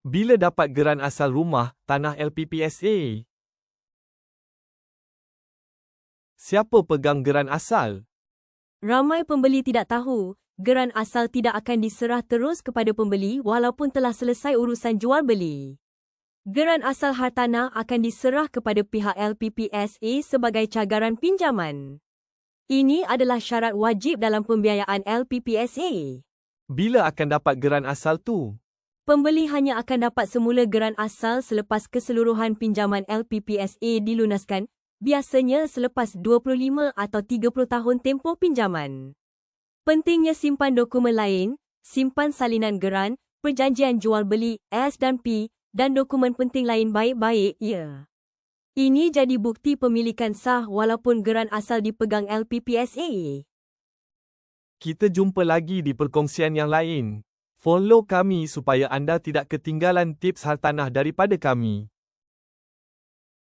Bila dapat geran asal rumah, tanah LPPSA? Siapa pegang geran asal? Ramai pembeli tidak tahu, geran asal tidak akan diserah terus kepada pembeli walaupun telah selesai urusan jual beli. Geran asal hartanah akan diserah kepada pihak LPPSA sebagai cagaran pinjaman. Ini adalah syarat wajib dalam pembiayaan LPPSA. Bila akan dapat geran asal tu? Pembeli hanya akan dapat semula geran asal selepas keseluruhan pinjaman LPPSA dilunaskan, biasanya selepas 25 atau 30 tahun tempoh pinjaman. Pentingnya simpan dokumen lain, simpan salinan geran, perjanjian jual beli S&P dan dokumen penting lain baik-baik, ya. Ini jadi bukti pemilikan sah walaupun geran asal dipegang LPPSA. Kita jumpa lagi di perkongsian yang lain. Follow kami supaya anda tidak ketinggalan tips hartanah daripada kami.